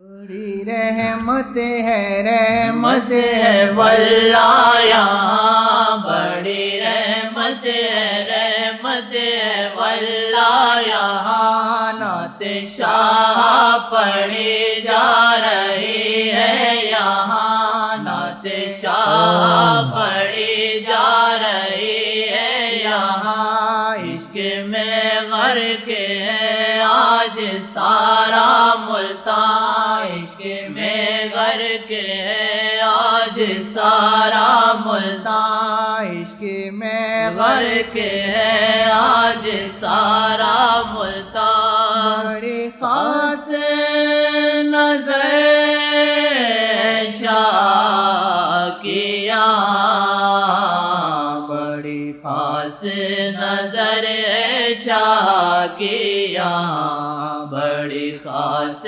بڑی رحمت ہے واللہ یہاں، بڑی رحمت ہے واللہ یہاں، نعت شاہ پڑھی جا رہی ہے یہاں، نعت شاہ پڑھی جا رہی ہے یہاں، عشق میں غرق ہے آج سارا ملتان، عشق میں غرق ہے آج سارا ملتان، عشق میں غرق ہے آج سارا ملتان، بڑی خاص نظر شاہ کی یہاں، بڑی خاص نظر شاہ کی یہاں، بڑی خاص